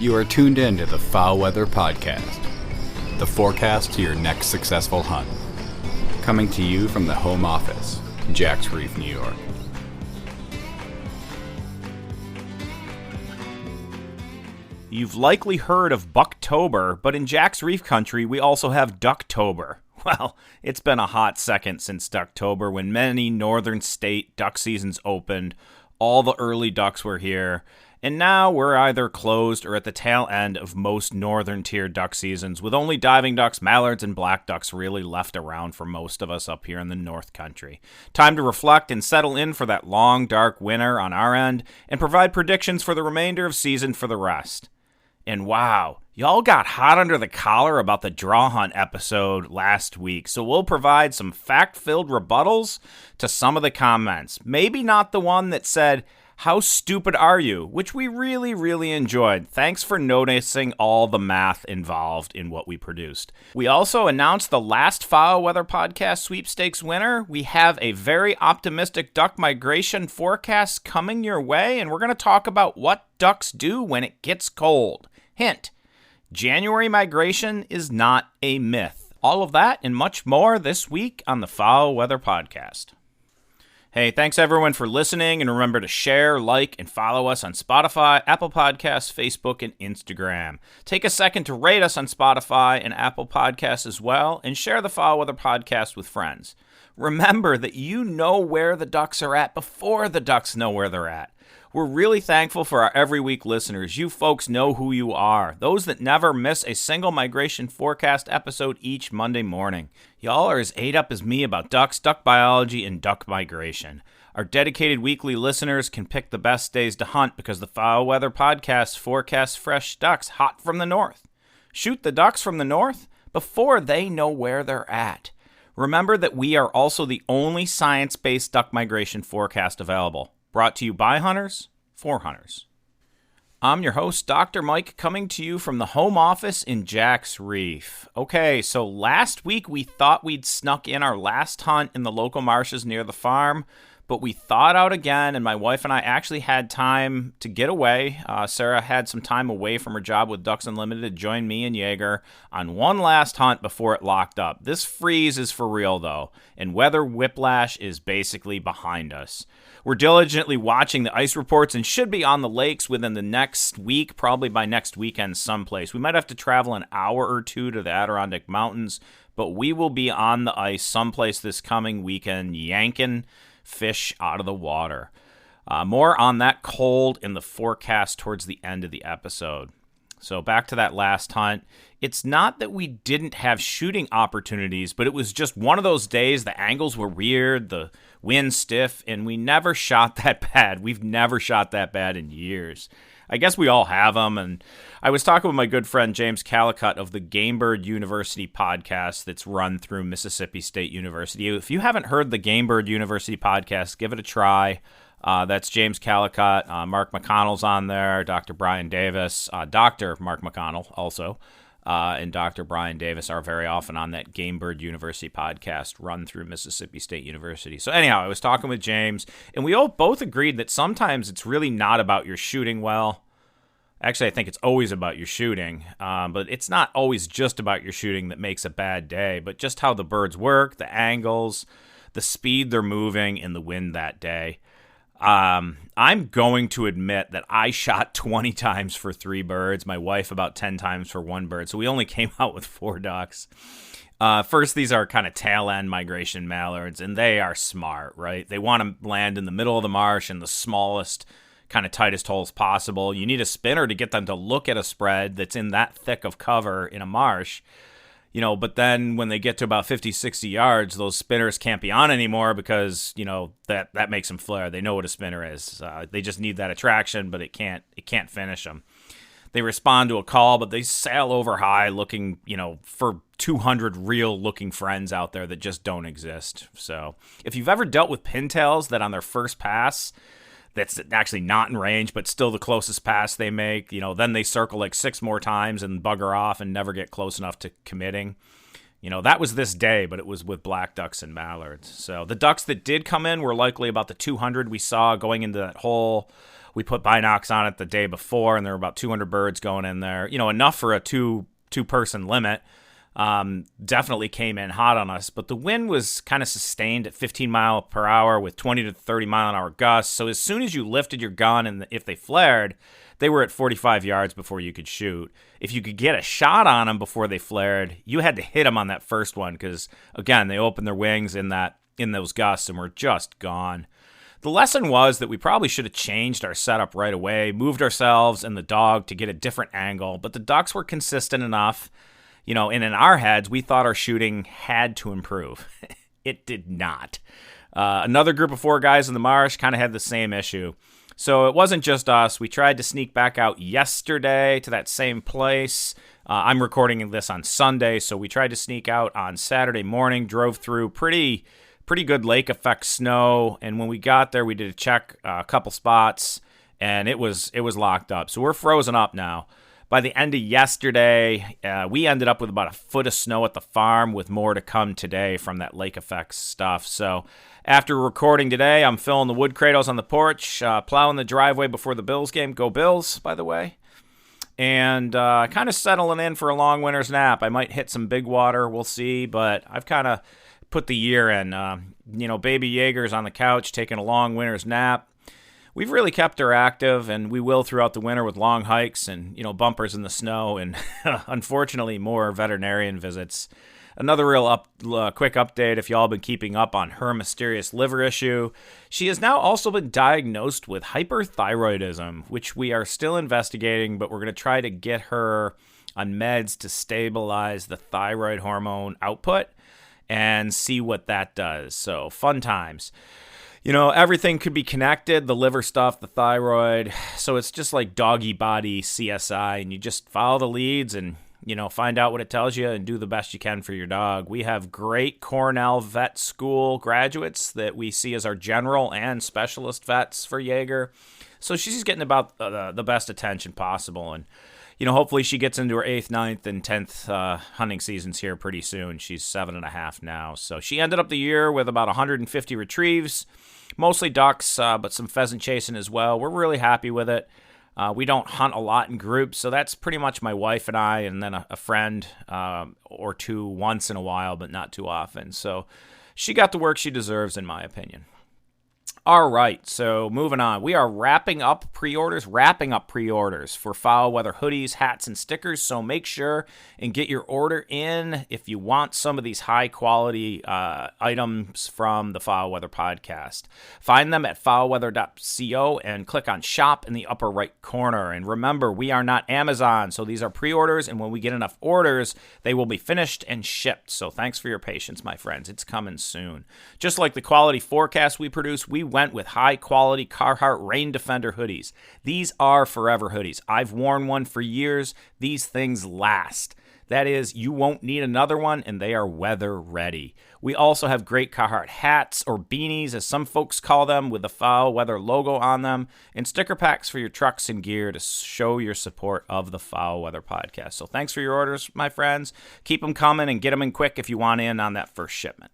You are tuned in to the FowlWeather Podcast, the forecast to your next successful hunt. Coming to you from the home office, Jack's Reef, New York. You've likely heard of Bucktober, but in Jack's Reef country, we also have Ducktober. Well, it's been a hot second since Ducktober when many northern state duck seasons opened. All the early ducks were here. And now we're either closed or at the tail end of most northern tier duck seasons, with only diving ducks, mallards, and black ducks really left around for most of us up here in the North Country. Time to reflect and settle in for that long, dark winter on our end, and provide predictions for the remainder of season for the rest. And wow, y'all got hot under the collar about the draw hunt episode last week, so we'll provide some fact-filled rebuttals to some of the comments. Maybe not the one that said, "How stupid are you?" which we really enjoyed. Thanks for noticing all the math involved in what we produced. We also announced the last FowlWeather Podcast sweepstakes winner. We have a very optimistic duck migration forecast coming your way, and we're going to talk about what ducks do when it gets cold. Hint, January migration is not a myth. All of that and much more this week on the FowlWeather Podcast. Hey, thanks everyone for listening, and remember to share, like, and follow us on Spotify, Apple Podcasts, Facebook, and Instagram. Take a second to rate us on Spotify and Apple Podcasts as well, and share the FowlWeather Podcast with friends. Remember that you know where the ducks are at before the ducks know where they're at. We're really thankful for our every week listeners. You folks know who you are. Those that never miss a single migration forecast episode each Monday morning. Y'all are as ate up as me about ducks, duck biology, and duck migration. Our dedicated weekly listeners can pick the best days to hunt because the FowlWeather Podcast forecasts fresh ducks hot from the north. Shoot the ducks from the north before they know where they're at. Remember that we are also the only science-based duck migration forecast available. Brought to you by hunters, for hunters. I'm your host, Dr. Mike, coming to you from the home office in Jack's Reef. Okay, so last week we thought we'd snuck in our last hunt in the local marshes near the farm, but we thawed out again, and my wife and I actually had time to get away. Sarah had some time away from her job with Ducks Unlimited to join me and Jaeger on one last hunt before it locked up. This freeze is for real, though, and weather whiplash is basically behind us. We're diligently watching the ice reports and should be on the lakes within the next week, probably by next weekend someplace. We might have to travel an hour or two to the Adirondack Mountains, but we will be on the ice someplace this coming weekend, yanking fish out of the water. More on that cold in the forecast towards the end of the episode. So back to that last hunt. It's not that we didn't have shooting opportunities, but it was just one of those days. The angles were weird, the wind stiff, and we never shot that bad. We've never shot that bad in years. I guess we all have them, and I was talking with my good friend James Calicut of the Gamebird University podcast that's run through Mississippi State University. If you haven't heard the Gamebird University podcast, give it a try. That's James Calicut. Mark McConnell's on there, Dr. Brian Davis, Dr. Mark McConnell also, and Dr. Brian Davis are very often on that Gamebird University podcast run through Mississippi State University. So anyhow, I was talking with James, and we all both agreed that sometimes it's really not about your shooting well. Actually, I think it's always about your shooting, but it's not always just about your shooting that makes a bad day, but just how the birds work, the angles, the speed they're moving, and the wind that day. I'm going to admit that I shot 20 times for 3 birds, my wife about 10 times for 1 bird, so we only came out with 4 ducks. First, these are kind of tail-end migration mallards, and they are smart, right? They want to land in the middle of the marsh in the smallest, kind of tightest holes possible. You need a spinner to get them to look at a spread that's in that thick of cover in a marsh. You know, but then when they get to about 50, 60 yards, those spinners can't be on anymore because, you know, that makes them flare. They know what a spinner is. They just need that attraction, but it can't finish them. They respond to a call, but they sail over high looking, you know, for 200 real looking friends out there that just don't exist. So if you've ever dealt with pintails that on their first pass, that's actually not in range, but still the closest pass they make, you know, then they circle like 6 more times and bugger off and never get close enough to committing. You know, that was this day, but it was with black ducks and mallards. So the ducks that did come in were likely about the 200 we saw going into that hole. We put binocs on it the day before, and there were about 200 birds going in there. Enough for a two-person limit. Definitely came in hot on us, but the wind was kind of sustained at 15 mile per hour with 20 to 30 mile an hour gusts. So as soon as you lifted your gun and if they flared, they were at 45 yards before you could shoot. If you could get a shot on them before they flared, you had to hit them on that first one because, again, they opened their wings in those gusts and were just gone. The lesson was that we probably should have changed our setup right away, moved ourselves and the dog to get a different angle, but the ducks were consistent enough. And in our heads, we thought our shooting had to improve. It did not. Another group of 4 guys in the marsh kind of had the same issue. So it wasn't just us. We tried to sneak back out yesterday to that same place. I'm recording this on Sunday, so we tried to sneak out on Saturday morning, drove through pretty good lake effect snow, and when we got there, we did check a couple spots, and it was locked up. So we're frozen up now. By the end of yesterday, we ended up with about a foot of snow at the farm with more to come today from that lake effects stuff. So after recording today, I'm filling the wood cradles on the porch, plowing the driveway before the Bills game. Go Bills, by the way. And kind of settling in for a long winter's nap. I might hit some big water. We'll see. But I've kind of put the year in. Baby Jaeger's on the couch taking a long winter's nap. We've really kept her active, and we will throughout the winter with long hikes and, bumpers in the snow and, unfortunately, more veterinarian visits. Another quick update, if y'all been keeping up on her mysterious liver issue, she has now also been diagnosed with hyperthyroidism, which we are still investigating, but we're going to try to get her on meds to stabilize the thyroid hormone output and see what that does. So, fun times. Everything could be connected, the liver stuff, the thyroid. So it's just like doggy body CSI, and you just follow the leads and, find out what it tells you and do the best you can for your dog. We have great Cornell vet school graduates that we see as our general and specialist vets for Jaeger. So she's getting about the best attention possible. And, hopefully she gets into her 8th, 9th, and 10th hunting seasons here pretty soon. She's 7.5 now. So she ended up the year with about 150 retrieves, mostly ducks, but some pheasant chasing as well. We're really happy with it. We don't hunt a lot in groups, so that's pretty much my wife and I, and then a friend or two once in a while, but not too often. So she got the work she deserves, in my opinion. All right, so moving on. We are wrapping up pre-orders for FowlWeather hoodies, hats, and stickers, so make sure and get your order in if you want some of these high-quality items from the FowlWeather Podcast. Find them at fowlweather.co and click on Shop in the upper right corner. And remember, we are not Amazon, so these are pre-orders, and when we get enough orders, they will be finished and shipped. So thanks for your patience, my friends. It's coming soon. Just like the quality forecast we produce, we went with high-quality Carhartt Rain Defender hoodies. These are forever hoodies. I've worn one for years. These things last. That is, you won't need another one, and they are weather-ready. We also have great Carhartt hats, or beanies, as some folks call them, with the FowlWeather logo on them, and sticker packs for your trucks and gear to show your support of the FowlWeather Podcast. So thanks for your orders, my friends. Keep them coming and get them in quick if you want in on that first shipment.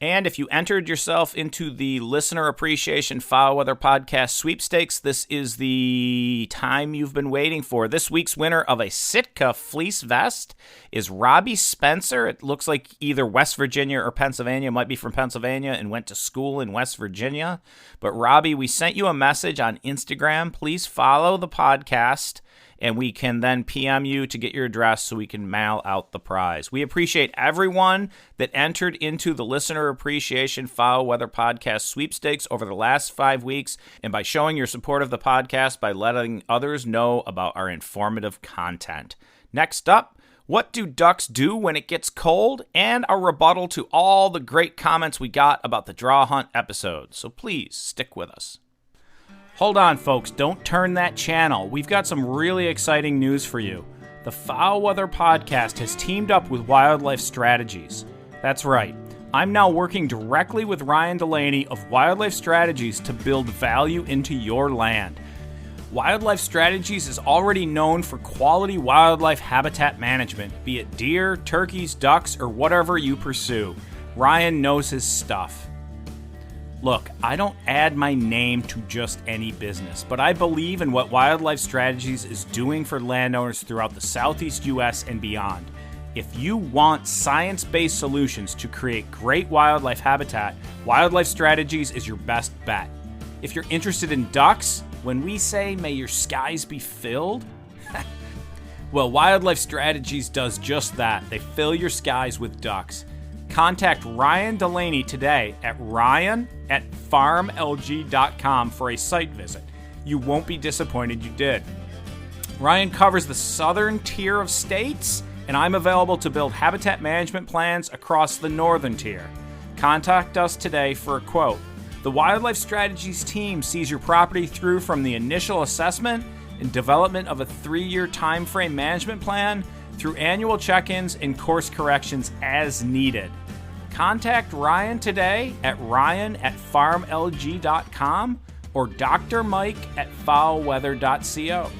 And if you entered yourself into the Listener Appreciation FowlWeather Podcast sweepstakes, this is the time you've been waiting for. This week's winner of a Sitka fleece vest is Robbie Spencer. It looks like either West Virginia or Pennsylvania. It might be from Pennsylvania and went to school in West Virginia. But Robbie, we sent you a message on Instagram. Please follow the podcast, and we can then PM you to get your address so we can mail out the prize. We appreciate everyone that entered into the Listener Appreciation FowlWeather Podcast sweepstakes over the last 5 weeks, and by showing your support of the podcast by letting others know about our informative content. Next up, what do ducks do when it gets cold? And a rebuttal to all the great comments we got about the draw hunt episode. So please stick with us. Hold on, folks. Don't turn that channel. We've got some really exciting news for you. The FowlWeather Podcast has teamed up with Wildlife Strategies. That's right. I'm now working directly with Ryan Delaney of Wildlife Strategies to build value into your land. Wildlife Strategies is already known for quality wildlife habitat management, be it deer, turkeys, ducks, or whatever you pursue. Ryan knows his stuff. Look, I don't add my name to just any business, but I believe in what Wildlife Strategies is doing for landowners throughout the Southeast U.S. and beyond. If you want science-based solutions to create great wildlife habitat, Wildlife Strategies is your best bet. If you're interested in ducks, when we say may your skies be filled, well, Wildlife Strategies does just that. They fill your skies with ducks. Contact Ryan Delaney today at ryan@farmlg.com for a site visit. You won't be disappointed you did. Ryan covers the southern tier of states, and I'm available to build habitat management plans across the northern tier. Contact us today for a quote. The Wildlife Strategies team sees your property through from the initial assessment and development of a 3-year time frame management plan through annual check-ins and course corrections as needed. Contact Ryan today at ryan@farmlg.com or Dr. Mike at FowlWeather.co.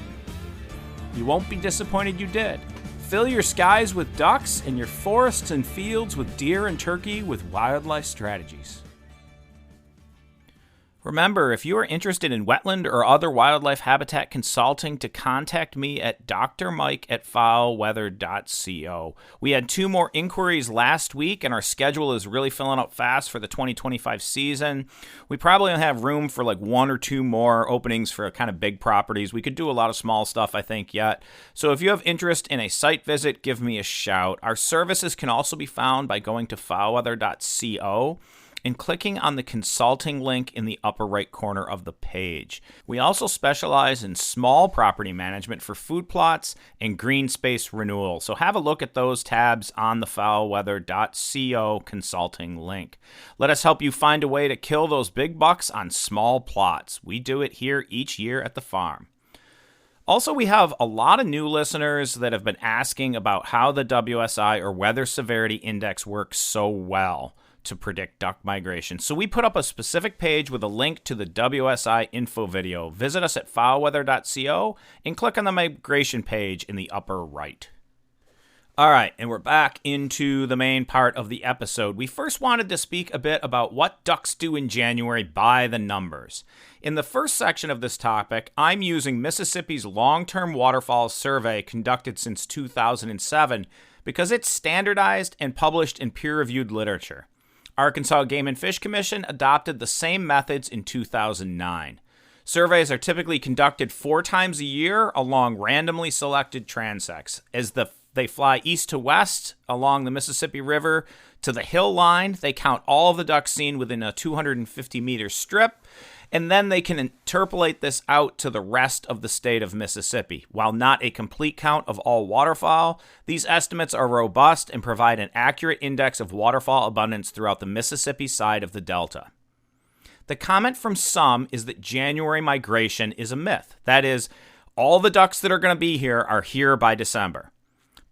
You won't be disappointed you did. Fill your skies with ducks and your forests and fields with deer and turkey with Wildlife Strategies. Remember, if you are interested in wetland or other wildlife habitat consulting, to contact me at drmike@FowlWeather.co. We had 2 more inquiries last week, and our schedule is really filling up fast for the 2025 season. We probably only have room for like 1 or 2 more openings for kind of big properties. We could do a lot of small stuff, I think, yet. So if you have interest in a site visit, give me a shout. Our services can also be found by going to FowlWeather.co and clicking on the consulting link in the upper right corner of the page. We also specialize in small property management for food plots and green space renewal. So have a look at those tabs on the FowlWeather.co consulting link. Let us help you find a way to kill those big bucks on small plots. We do it here each year at the farm. Also, we have a lot of new listeners that have been asking about how the WSI or Weather Severity Index works so well to predict duck migration. So we put up a specific page with a link to the WSI info video. Visit us at FowlWeather.co and click on the migration page in the upper right. All right, and we're back into the main part of the episode. We first wanted to speak a bit about what ducks do in January by the numbers. In the first section of this topic, I'm using Mississippi's long-term waterfall survey conducted since 2007 because it's standardized and published in peer-reviewed literature. Arkansas Game and Fish Commission adopted the same methods in 2009. Surveys are typically conducted 4 times a year along randomly selected transects. As they fly east to west along the Mississippi River to the hill line, they count all of the ducks seen within a 250-meter strip, and then they can interpolate this out to the rest of the state of Mississippi. While not a complete count of all waterfowl, these estimates are robust and provide an accurate index of waterfowl abundance throughout the Mississippi side of the Delta. The comment from some is that January migration is a myth. That is, all the ducks that are going to be here are here by December.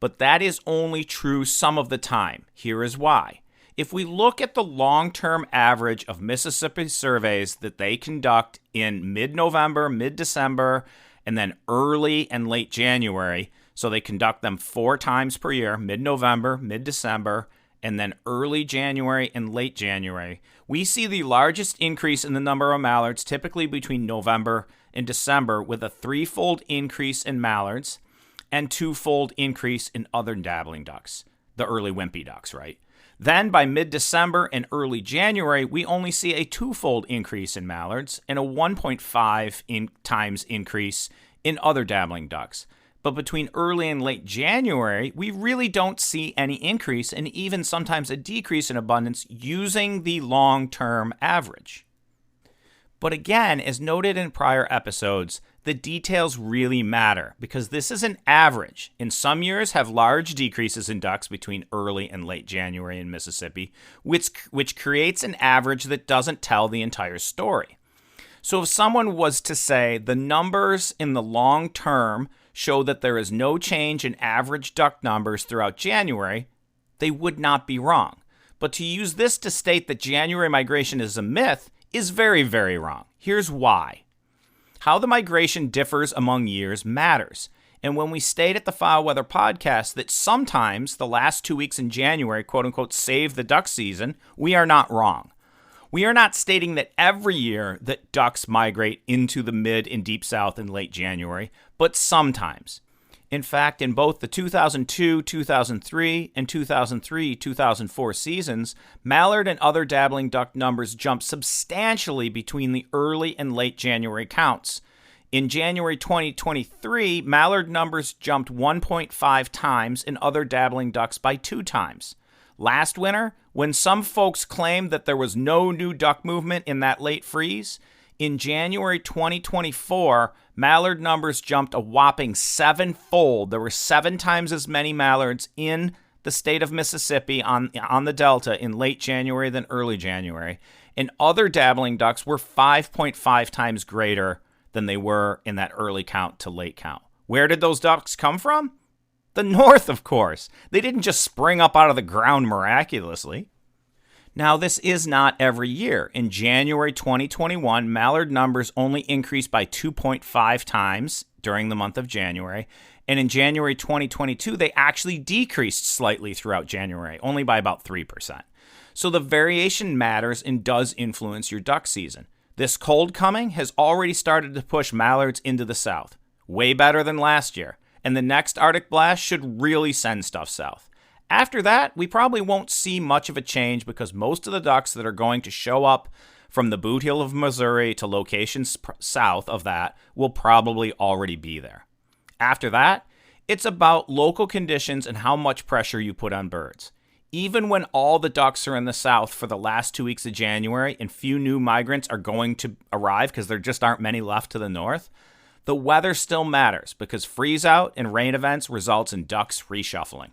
But that is only true some of the time. Here is why. If we look at the long-term average of Mississippi surveys that they conduct in mid-November, mid-December, and then early and late January, so they conduct them 4 times per year, mid-November, mid-December, and then early January and late January, we see the largest increase in the number of mallards typically between November and December, with a 3-fold increase in mallards and 2-fold increase in other dabbling ducks, the early wimpy ducks, right? Then by mid-December and early January, we only see a 2-fold increase in mallards and a 1.5 times increase in other dabbling ducks. But between early and late January, we really don't see any increase and even sometimes a decrease in abundance using the long-term average. But again, as noted in prior episodes, the details really matter because this is an average. In some years have large decreases in ducks between early and late January in Mississippi, which creates an average that doesn't tell the entire story. So if someone was to say the numbers in the long term show that there is no change in average duck numbers throughout January, they would not be wrong. But to use this to state that January migration is a myth is very, very wrong. Here's why. How the migration differs among years matters. And when we state at the FowlWeather Podcast that sometimes the last 2 weeks in January, quote unquote, save the duck season, we are not wrong. We are not stating that every year that ducks migrate into the mid and deep south in late January, but sometimes. In fact, in both the 2002, 2003, and 2003, 2004 seasons, mallard and other dabbling duck numbers jumped substantially between the early and late January counts. In January 2023, mallard numbers jumped 1.5 times and other dabbling ducks by 2 times. Last winter, when some folks claimed that there was no new duck movement in that late freeze, in January 2024, mallard numbers jumped a whopping 7-fold. There were 7 times as many mallards in the state of Mississippi on the Delta in late January than early January. And other dabbling ducks were 5.5 times greater than they were in that early count to late count. Where did those ducks come from? The north, of course. They didn't just spring up out of the ground miraculously. Now, this is not every year. In January 2021, mallard numbers only increased by 2.5 times during the month of January. And in January 2022, they actually decreased slightly throughout January, only by about 3%. So the variation matters and does influence your duck season. This cold coming has already started to push mallards into the south. Way better than last year. And the next Arctic blast should really send stuff south. After that, we probably won't see much of a change because most of the ducks that are going to show up from the boot heel of Missouri to locations south of that will probably already be there. After that, it's about local conditions and how much pressure you put on birds. Even when all the ducks are in the south for the last 2 weeks of January and few new migrants are going to arrive because there just aren't many left to the north, the weather still matters because freeze-out and rain events results in ducks reshuffling.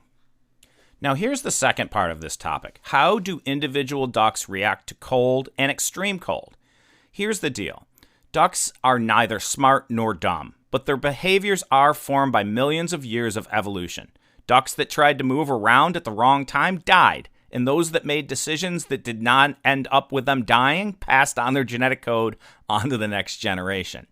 Now here's the second part of this topic. How do individual ducks react to cold and extreme cold? Here's the deal. Ducks are neither smart nor dumb, but their behaviors are formed by millions of years of evolution. Ducks that tried to move around at the wrong time died, and those that made decisions that did not end up with them dying passed on their genetic code onto the next generation.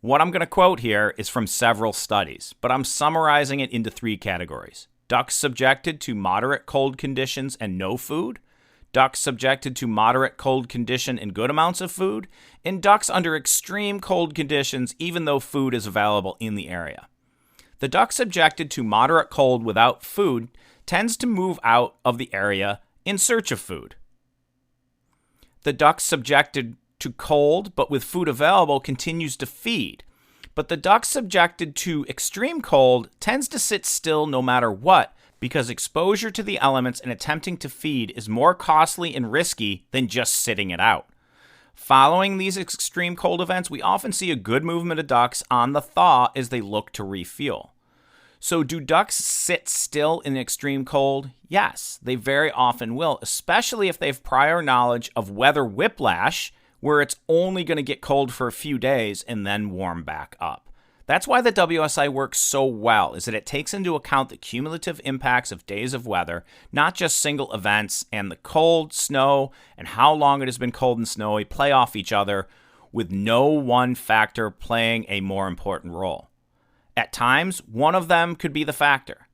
What I'm going to quote here is from several studies, but I'm summarizing it into 3 categories. Ducks subjected to moderate cold conditions and no food, ducks subjected to moderate cold condition and good amounts of food, and ducks under extreme cold conditions even though food is available in the area. The duck subjected to moderate cold without food tends to move out of the area in search of food. The duck subjected to cold but with food available continues to feed. But the duck subjected to extreme cold tends to sit still no matter what because exposure to the elements and attempting to feed is more costly and risky than just sitting it out. Following these extreme cold events, we often see a good movement of ducks on the thaw as they look to refuel. So do ducks sit still in extreme cold? Yes, they very often will, especially if they have prior knowledge of weather whiplash, where it's only going to get cold for a few days and then warm back up. That's why the WSI works so well, is that it takes into account the cumulative impacts of days of weather, not just single events, and the cold, snow, and how long it has been cold and snowy play off each other with no one factor playing a more important role. At times, one of them could be the factor.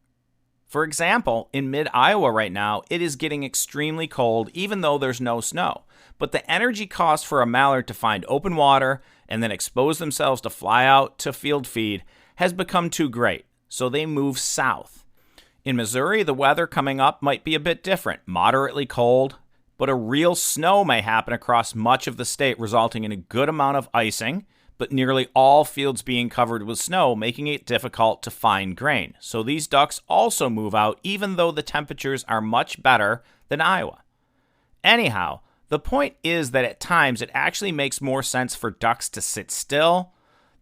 For example, in mid-Iowa right now, it is getting extremely cold even though there's no snow. But the energy cost for a mallard to find open water and then expose themselves to fly out to field feed has become too great, so they move south. In Missouri, the weather coming up might be a bit different, moderately cold, but a real snow may happen across much of the state, resulting in a good amount of icing, but nearly all fields being covered with snow, making it difficult to find grain. So these ducks also move out, even though the temperatures are much better than Iowa. Anyhow, the point is that at times it actually makes more sense for ducks to sit still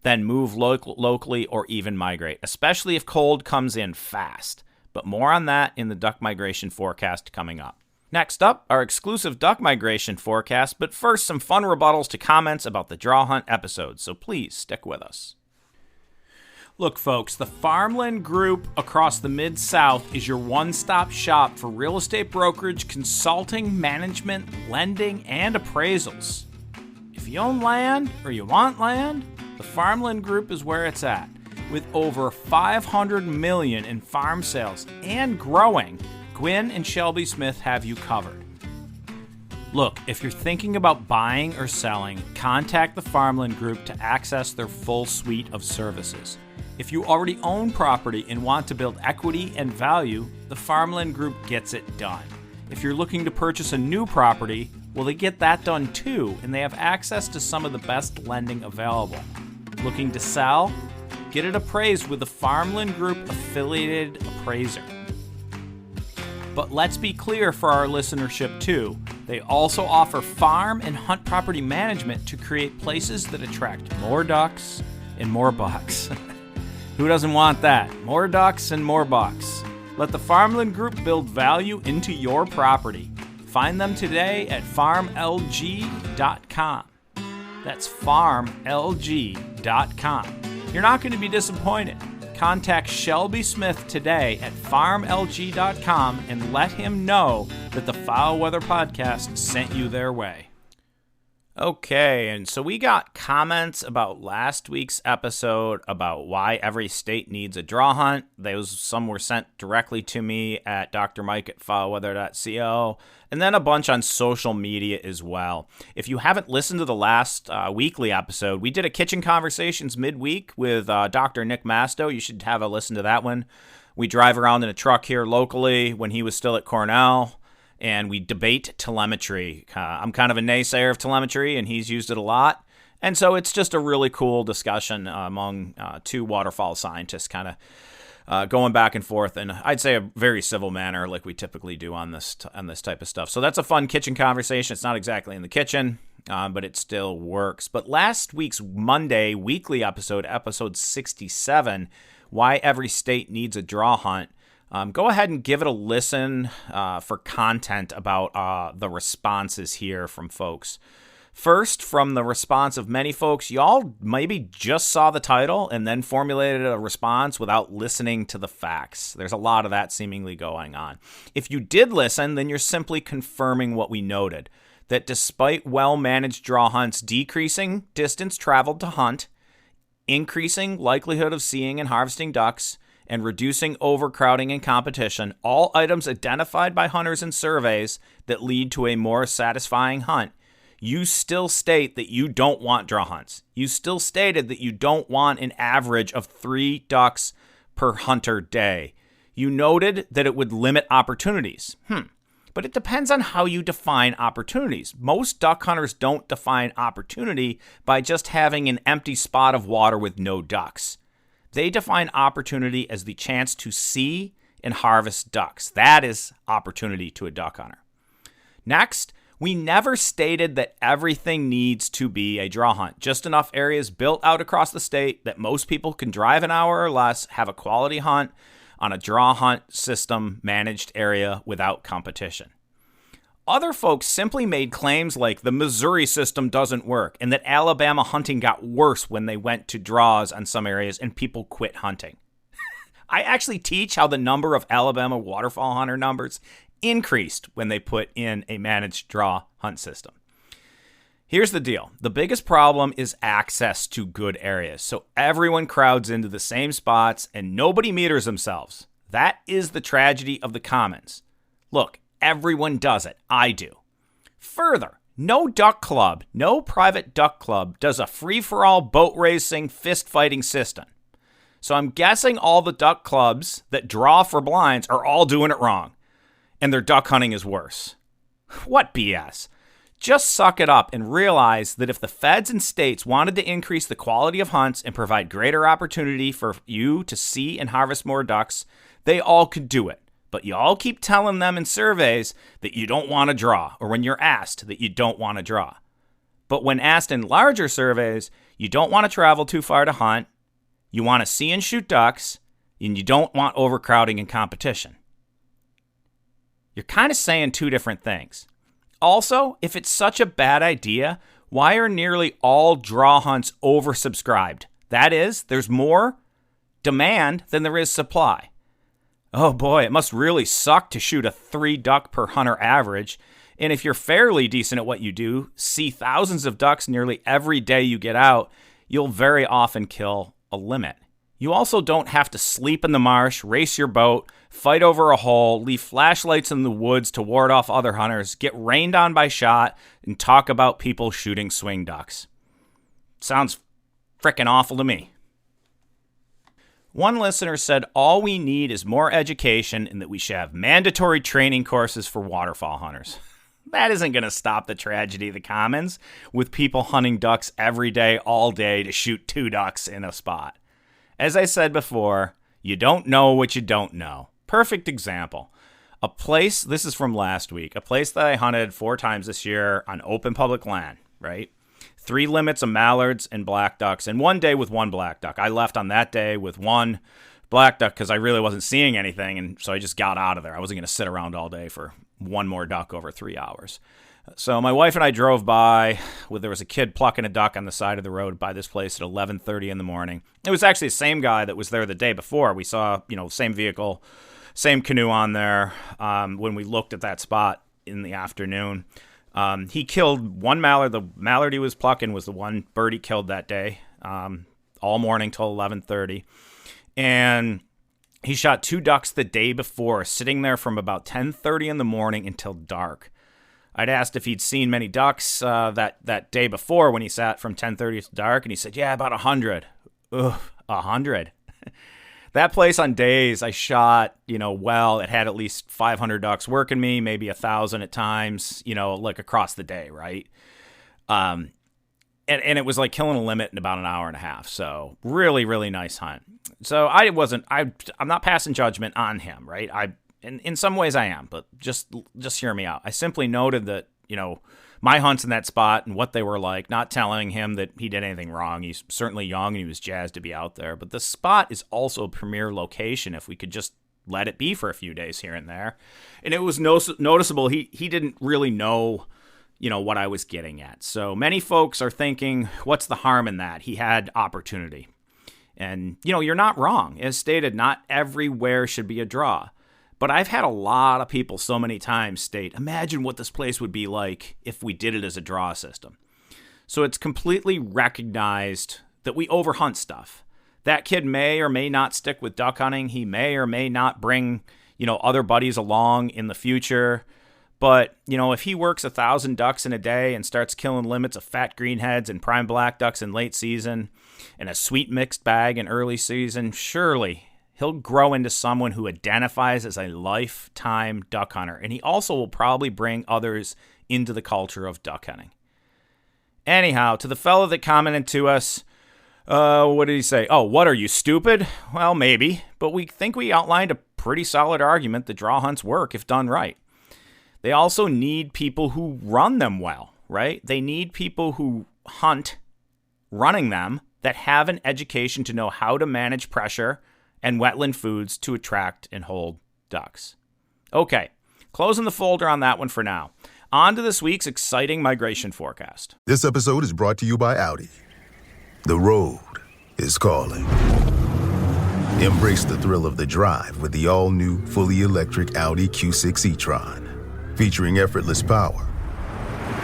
than move locally or even migrate, especially if cold comes in fast. But more on that in the duck migration forecast coming up. Next up, our exclusive duck migration forecast, but first some fun rebuttals to comments about the Draw Hunt episodes, so please stick with us. Look, folks, the Farmland Group across the Mid-South is your one-stop shop for real estate brokerage, consulting, management, lending, and appraisals. If you own land or you want land, the Farmland Group is where it's at. With over $500 million in farm sales and growing, Gwynn and Shelby Smith have you covered. Look, if you're thinking about buying or selling, contact the Farmland Group to access their full suite of services. If you already own property and want to build equity and value, the Farmland Group gets it done. If you're looking to purchase a new property, well, they get that done too, and they have access to some of the best lending available. Looking to sell? Get it appraised with the Farmland Group affiliated appraiser. But let's be clear for our listenership too. They also offer farm and hunt property management to create places that attract more ducks and more bucks. Who doesn't want that? More ducks and more bucks. Let the Farmland Group build value into your property. Find them today at farmlg.com. That's farmlg.com. You're not going to be disappointed. Contact Shelby Smith today at farmlg.com and let him know that the Foul Weather Podcast sent you their way. Okay, and so we got comments about last week's episode about why every state needs a draw hunt. Some were sent directly to me at drmike@foulweather.co, and then a bunch on social media as well. If you haven't listened to the last weekly episode, we did a Kitchen Conversations midweek with Dr. Nick Masto. You should have a listen to that one. We drive around in a truck here locally when he was still at Cornell, and we debate telemetry. I'm kind of a naysayer of telemetry, and he's used it a lot. And so it's just a really cool discussion among two waterfowl scientists kind of going back and forth, and I'd say a very civil manner like we typically do on this type of stuff. So that's a fun kitchen conversation. It's not exactly in the kitchen, but it still works. But last week's Monday weekly episode 67, Why Every State Needs a Draw Hunt, go ahead and give it a listen for content about the responses here from folks. First, from the response of many folks, y'all maybe just saw the title and then formulated a response without listening to the facts. There's a lot of that seemingly going on. If you did listen, then you're simply confirming what we noted, that despite well-managed draw hunts decreasing distance traveled to hunt, increasing likelihood of seeing and harvesting ducks, and reducing overcrowding and competition, all items identified by hunters in surveys that lead to a more satisfying hunt, you still state that you don't want draw hunts. You still stated that you don't want an average of 3 ducks per hunter day. You noted that it would limit opportunities. But it depends on how you define opportunities. Most duck hunters don't define opportunity by just having an empty spot of water with no ducks. They define opportunity as the chance to see and harvest ducks. That is opportunity to a duck hunter. Next, we never stated that everything needs to be a draw hunt. Just enough areas built out across the state that most people can drive an hour or less, have a quality hunt on a draw hunt system managed area without competition. Other folks simply made claims like the Missouri system doesn't work and that Alabama hunting got worse when they went to draws on some areas and people quit hunting. I actually teach how the number of Alabama waterfowl hunter numbers increased when they put in a managed draw hunt system. Here's the deal. The biggest problem is access to good areas. So everyone crowds into the same spots and nobody meters themselves. That is the tragedy of the commons. Look, everyone does it. I do. Further, no duck club, no private duck club does a free-for-all boat racing, fist-fighting system. So I'm guessing all the duck clubs that draw for blinds are all doing it wrong, and their duck hunting is worse. What BS? Just suck it up and realize that if the feds and states wanted to increase the quality of hunts and provide greater opportunity for you to see and harvest more ducks, they all could do it. But you all keep telling them in surveys that you don't want to draw, or when you're asked that you don't want to draw. But when asked in larger surveys, you don't want to travel too far to hunt, you want to see and shoot ducks, and you don't want overcrowding and competition. You're kind of saying two different things. Also, if it's such a bad idea, why are nearly all draw hunts oversubscribed? That is, there's more demand than there is supply. Oh boy, it must really suck to shoot a 3 duck per hunter average. And if you're fairly decent at what you do, see thousands of ducks nearly every day you get out, you'll very often kill a limit. You also don't have to sleep in the marsh, race your boat, fight over a hole, leave flashlights in the woods to ward off other hunters, get rained on by shot, and talk about people shooting swing ducks. Sounds frickin' awful to me. One listener said all we need is more education and that we should have mandatory training courses for waterfowl hunters. That isn't going to stop the tragedy of the commons with people hunting ducks every day, all day to shoot 2 ducks in a spot. As I said before, you don't know what you don't know. Perfect example. This is from last week, a place that I hunted 4 times this year on open public land, right? 3 limits of mallards and black ducks, and 1 day with 1 black duck. I left on that day with 1 black duck because I really wasn't seeing anything, and so I just got out of there. I wasn't going to sit around all day for 1 more duck over 3 hours. So my wife and I drove by. There was a kid plucking a duck on the side of the road by this place at 11:30 in the morning. It was actually the same guy that was there the day before. We saw, same vehicle, same canoe on there when we looked at that spot in the afternoon. He killed 1 mallard. The mallard he was plucking was the one bird he killed that day, all morning till 11:30. And he shot 2 ducks the day before, sitting there from about 10:30 in the morning until dark. I'd asked if he'd seen many ducks that day before when he sat from 10:30 to dark, and he said, yeah, about 100. Ugh, 100. That place on days I shot, it had at least 500 ducks working me, maybe 1,000 at times, like across the day, right? And it was like killing a limit in about an hour and a half. So really, really nice hunt. So I'm not passing judgment on him, right? In some ways I am, but just hear me out. I simply noted that, my hunts in that spot and what they were like, not telling him that he did anything wrong. He's certainly young and he was jazzed to be out there. But the spot is also a premier location if we could just let it be for a few days here and there. And it was noticeable he didn't really know, what I was getting at. So many folks are thinking, what's the harm in that? He had opportunity. And, you're not wrong. As stated, not everywhere should be a draw. But I've had a lot of people so many times state, imagine what this place would be like if we did it as a draw system. So it's completely recognized that we overhunt stuff. That kid may or may not stick with duck hunting. He may or may not bring, other buddies along in the future. But, if he works 1,000 ducks in a day and starts killing limits of fat greenheads and prime black ducks in late season and a sweet mixed bag in early season, surely he'll grow into someone who identifies as a lifetime duck hunter. And he also will probably bring others into the culture of duck hunting. Anyhow, to the fellow that commented to us, what did he say? Oh, what, are you stupid? Well, maybe, but we think we outlined a pretty solid argument that draw hunts work if done right. They also need people who run them well, right? They need people who hunt running them that have an education to know how to manage pressure and wetland foods to attract and hold ducks. Okay, closing the folder on that one for now. On to this week's exciting migration forecast. This episode is brought to you by Audi. The road is calling. Embrace the thrill of the drive with the all-new, fully electric Audi Q6 e-tron. Featuring effortless power,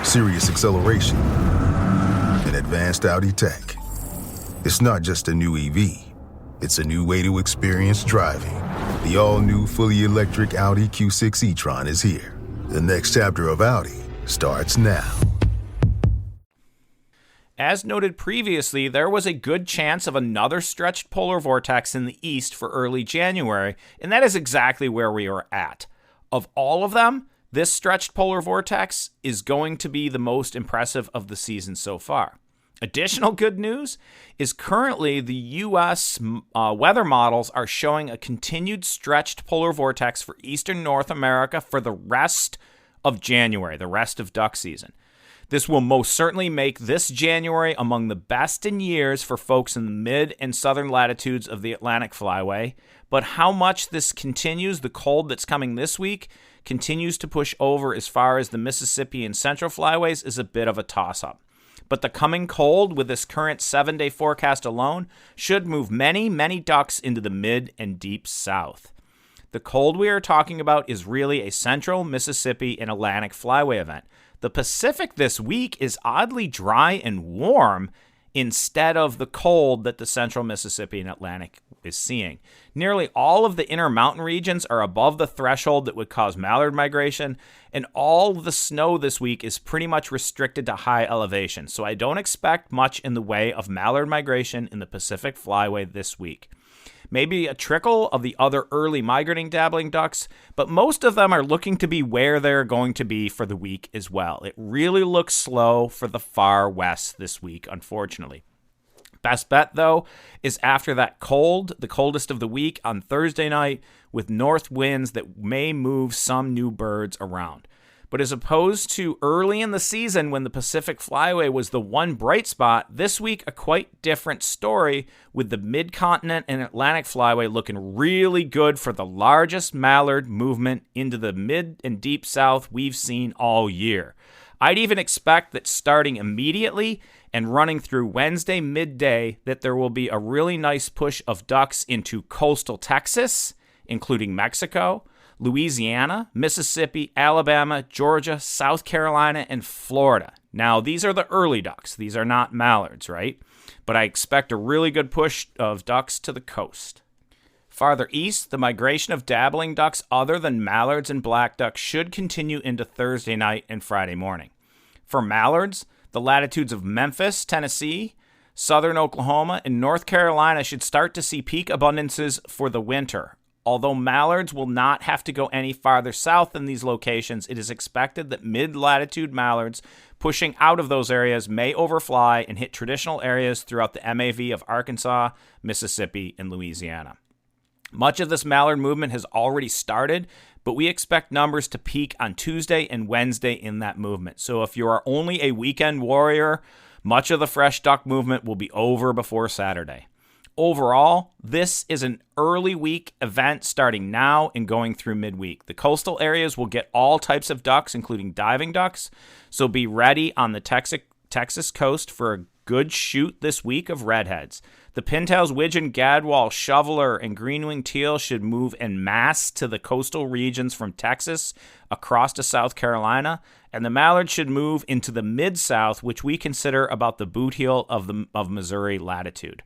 serious acceleration, and advanced Audi tech. It's not just a new EV. It's a new way to experience driving. The all-new, fully electric Audi Q6 e-tron is here. The next chapter of Audi starts now. As noted previously, there was a good chance of another stretched polar vortex in the east for early January, and that is exactly where we are at. Of all of them, this stretched polar vortex is going to be the most impressive of the season so far. Additional good news is currently the U.S. weather models are showing a continued stretched polar vortex for eastern North America for the rest of January, the rest of duck season. This will most certainly make this January among the best in years for folks in the mid and southern latitudes of the Atlantic Flyway. But how much this continues, the cold that's coming this week, continues to push over as far as the Mississippi and Central Flyways is a bit of a toss-up. But the coming cold with this current 7-day forecast alone should move many, many ducks into the mid and deep south. The cold we are talking about is really a Central Mississippi and Atlantic Flyway event. The Pacific this week is oddly dry and warm, instead of the cold that the central Mississippi and Atlantic is seeing. Nearly all of the inner mountain regions are above the threshold that would cause mallard migration, and all of the snow this week is pretty much restricted to high elevation, so I don't expect much in the way of mallard migration in the Pacific Flyway this week. Maybe a trickle of the other early migrating dabbling ducks, but most of them are looking to be where they're going to be for the week as well. It really looks slow for the far west this week, unfortunately. Best bet, though, is after that the coldest of the week on Thursday night, with north winds that may move some new birds around. But as opposed to early in the season when the Pacific Flyway was the one bright spot, this week a quite different story, with the Mid-Continent and Atlantic Flyway looking really good for the largest mallard movement into the mid and deep south we've seen all year. I'd even expect that starting immediately and running through Wednesday midday that there will be a really nice push of ducks into coastal Texas, including Mexico, Louisiana, Mississippi, Alabama, Georgia, South Carolina, and Florida. Now, these are the early ducks. These are not mallards, right? But I expect a really good push of ducks to the coast. Farther east, the migration of dabbling ducks other than mallards and black ducks should continue into Thursday night and Friday morning. For mallards, the latitudes of Memphis, Tennessee, southern Oklahoma, and North Carolina should start to see peak abundances for the winter. Although mallards will not have to go any farther south than these locations, it is expected that mid-latitude mallards pushing out of those areas may overfly and hit traditional areas throughout the MAV of Arkansas, Mississippi, and Louisiana. Much of this mallard movement has already started, but we expect numbers to peak on Tuesday and Wednesday in that movement. So if you are only a weekend warrior, much of the fresh duck movement will be over before Saturday. Overall, this is an early week event starting now and going through midweek. The coastal areas will get all types of ducks, including diving ducks, so be ready on the Texas coast for a good shoot this week of redheads. The pintails, widgeon, gadwall, shoveler, and green-winged teal should move en masse to the coastal regions from Texas across to South Carolina, and the mallard should move into the mid-south, which we consider about the boot heel of Missouri latitude.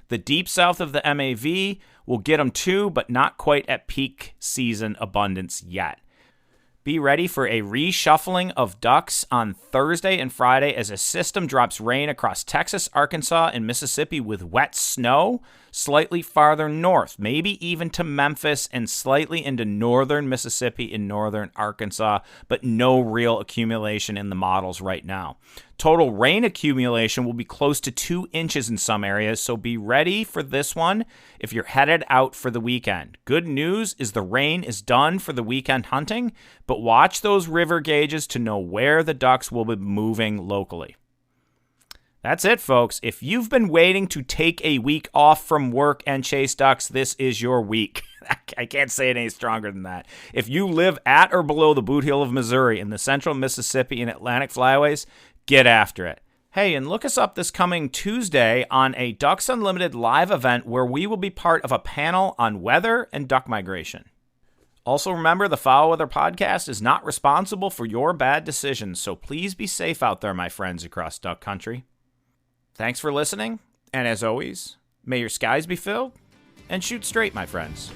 The deep south of the MAV will get them too, but not quite at peak season abundance yet. Be ready for a reshuffling of ducks on Thursday and Friday as a system drops rain across Texas, Arkansas, and Mississippi with wet snow slightly farther north, maybe even to Memphis and slightly into northern Mississippi and northern Arkansas, but no real accumulation in the models right now. Total rain accumulation will be close to 2 inches in some areas, so be ready for this one if you're headed out for the weekend. Good news is the rain is done for the weekend hunting, but watch those river gauges to know where the ducks will be moving locally. That's it, folks. If you've been waiting to take a week off from work and chase ducks, this is your week. I can't say it any stronger than that. If you live at or below the boot heel of Missouri in the central Mississippi and Atlantic flyways, get after it. Hey, and look us up this coming Tuesday on a Ducks Unlimited live event where we will be part of a panel on weather and duck migration. Also remember, the FowlWeather Podcast is not responsible for your bad decisions, so please be safe out there, my friends across duck country. Thanks for listening, and as always, may your skies be filled and shoot straight, my friends.